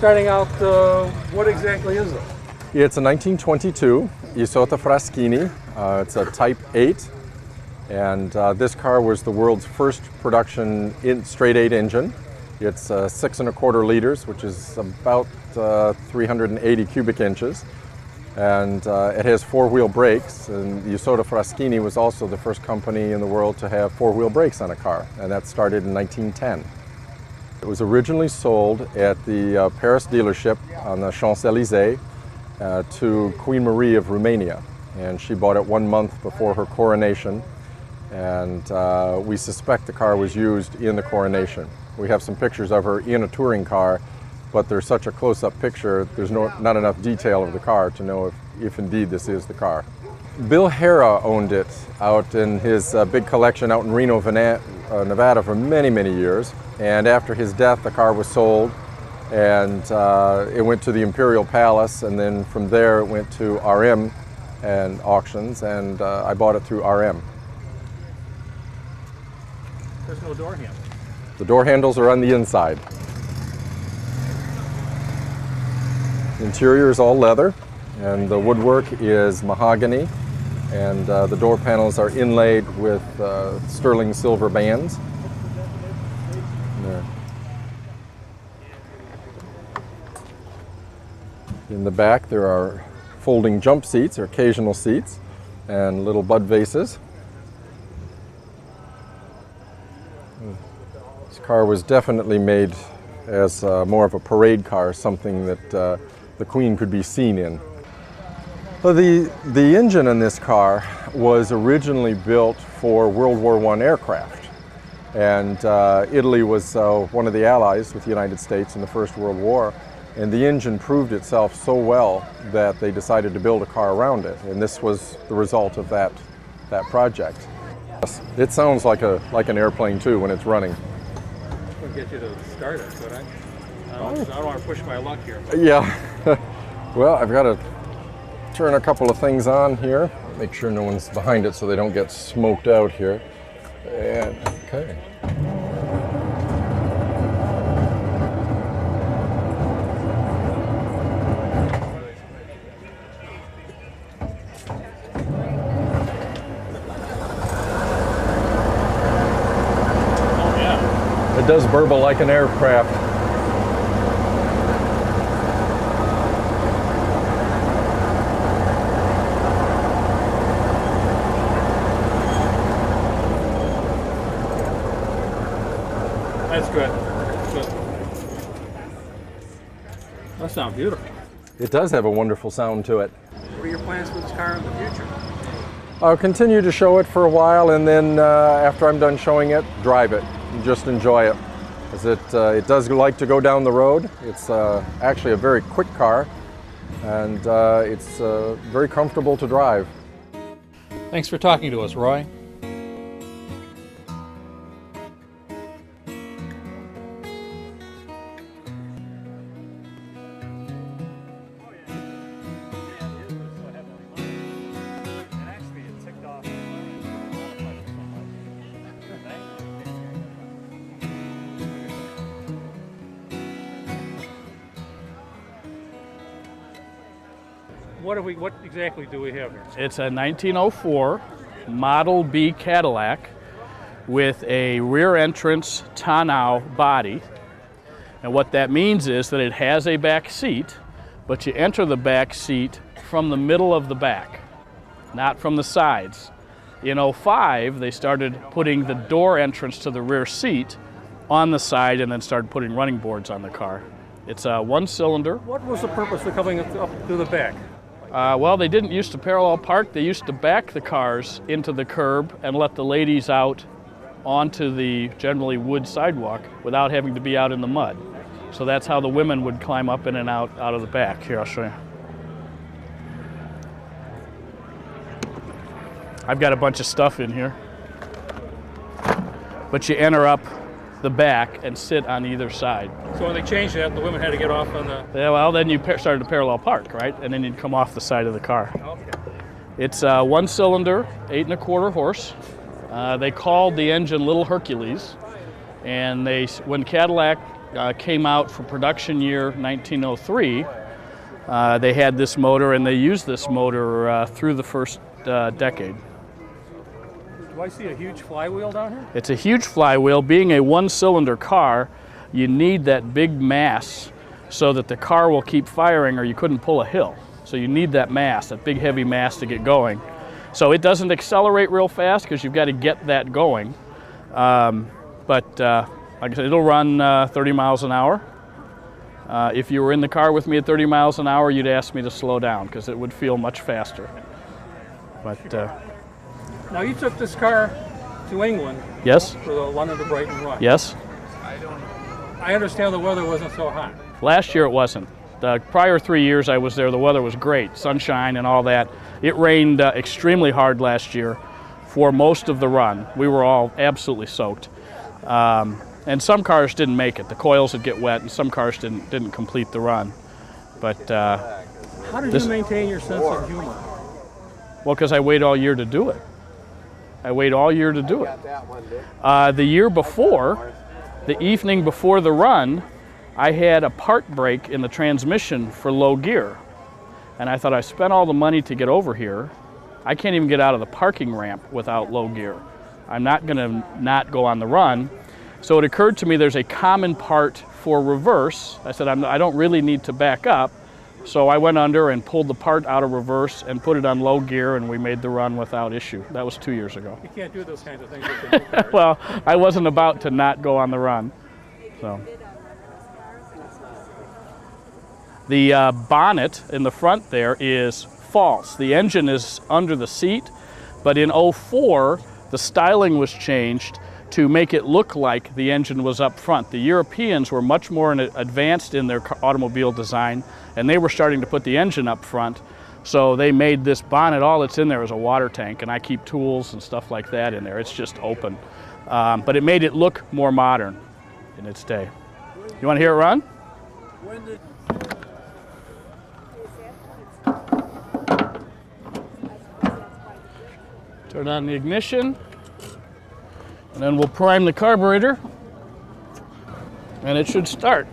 starting out, what exactly is it? It's a 1922 Isotta Fraschini. It's a Type 8, and this car was the world's first production straight 8 engine. It's 6 1/4 liters, which is about 380 cubic inches, and it has 4-wheel brakes. And Isotta Fraschini was also the first company in the world to have 4-wheel brakes on a car, and that started in 1910. It was originally sold at the Paris dealership on the Champs-Élysées to Queen Marie of Romania, and she bought it 1 month before her coronation, and we suspect the car was used in the coronation. We have some pictures of her in a touring car, but there's such a close-up picture, there's not enough detail of the car to know if indeed this is the car. Bill Harrah owned it out in his big collection out in Reno, Nevada for many, many years, and after his death the car was sold, and it went to the Imperial Palace, and then from there it went to RM and auctions, and I bought it through RM. There's no door handle. The door handles are on the inside. The interior is all leather, and the woodwork is mahogany, and the door panels are inlaid with sterling silver bands. There. In the back there are folding jump seats or occasional seats and little bud vases. This car was definitely made as more of a parade car, something that the Queen could be seen in. Well, the engine in this car was originally built for World War I aircraft, and Italy was one of the allies with the United States in the First World War. And the engine proved itself so well that they decided to build a car around it, and this was the result of that project. It sounds like an airplane too when it's running. I'll get you to start it, but I don't want to push my luck here. Yeah. Well, I've got to turn a couple of things on here. Make sure no one's behind it so they don't get smoked out here. And okay. It does burble like an aircraft. That's good. That sounds beautiful. It does have a wonderful sound to it. What are your plans for this car in the future? I'll continue to show it for a while, and then after I'm done showing it, drive it. Just enjoy it, as it does like to go down the road. It's actually a very quick car, and it's very comfortable to drive. Thanks for talking to us, Roy. What exactly do we have here? It's a 1904 Model B Cadillac with a rear entrance tonneau body. And what that means is that it has a back seat, but you enter the back seat from the middle of the back, not from the sides. In '05, they started putting the door entrance to the rear seat on the side and then started putting running boards on the car. It's a 1-cylinder. What was the purpose of coming up to the back? Well, they didn't used to parallel park. They used to back the cars into the curb and let the ladies out onto the generally wood sidewalk without having to be out in the mud. So that's how the women would climb up in and out of the back. Here, I'll show you. I've got a bunch of stuff in here. But you enter up the back and sit on either side. So when they changed that, the women had to get off on the... Yeah, well, then you started to parallel park, right? And then you'd come off the side of the car. Okay. It's a 1-cylinder, 8 1/4 horse. They called the engine Little Hercules. And when Cadillac came out for production year 1903, they had this motor, and they used this motor through the first decade. Do I see a huge flywheel down here? It's a huge flywheel. Being a one-cylinder car, you need that big mass so that the car will keep firing, or you couldn't pull a hill. So you need that mass, that big heavy mass, to get going. So it doesn't accelerate real fast because you've got to get that going. But like I said, it'll run 30 miles an hour. If you were in the car with me at 30 miles an hour, you'd ask me to slow down because it would feel much faster. But now you took this car to England. Yes. For the London to Brighton run. Yes. I understand the weather wasn't so hot. Last year it wasn't. The prior 3 years I was there, the weather was great, sunshine and all that. It rained extremely hard last year for most of the run. We were all absolutely soaked. And some cars didn't make it. The coils would get wet, and some cars didn't complete the run. But how did you maintain your sense of humor? Well, because I wait all year to do it. I wait all year to do it. The year before, the evening before the run, I had a part break in the transmission for low gear. And I thought, I spent all the money to get over here. I can't even get out of the parking ramp without low gear. I'm not going to not go on the run. So it occurred to me there's a common part for reverse. I said, I don't really need to back up. So I went under and pulled the part out of reverse and put it on low gear, and we made the run without issue. That was 2 years ago. You can't do those kinds of things with the new cars. Well, I wasn't about to not go on the run. So. The bonnet in the front there is false. The engine is under the seat, but in '04, the styling was changed to make it look like the engine was up front. The Europeans were much more advanced in their automobile design, and they were starting to put the engine up front. So they made this bonnet, all that's in there is a water tank, and I keep tools and stuff like that in there. It's just open. But it made it look more modern in its day. You want to hear it run? Turn on the ignition, and then we'll prime the carburetor, and it should start.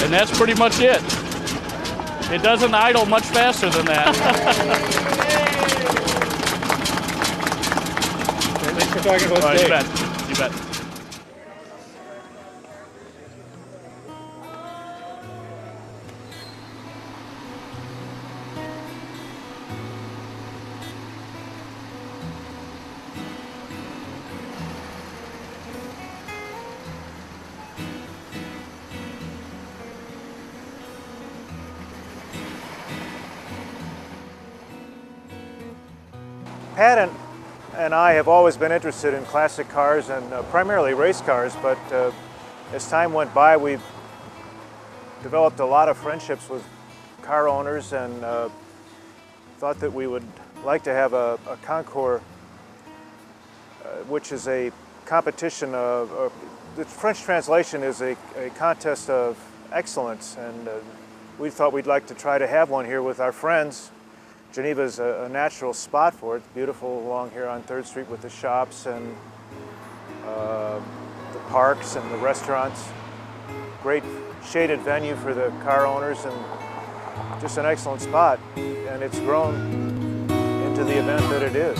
And that's pretty much it. It doesn't idle much faster than that. Thanks for talking about Oh, steak. you bet. You bet. Pat and I have always been interested in classic cars and primarily race cars, but as time went by, we've developed a lot of friendships with car owners and thought that we would like to have a Concours, which is a competition of, the French translation is a contest of excellence, and we thought we'd like to try to have one here with our friends. Geneva is a natural spot for it. It's beautiful along here on 3rd Street with the shops and the parks and the restaurants. Great shaded venue for the car owners and just an excellent spot. And it's grown into the event that it is.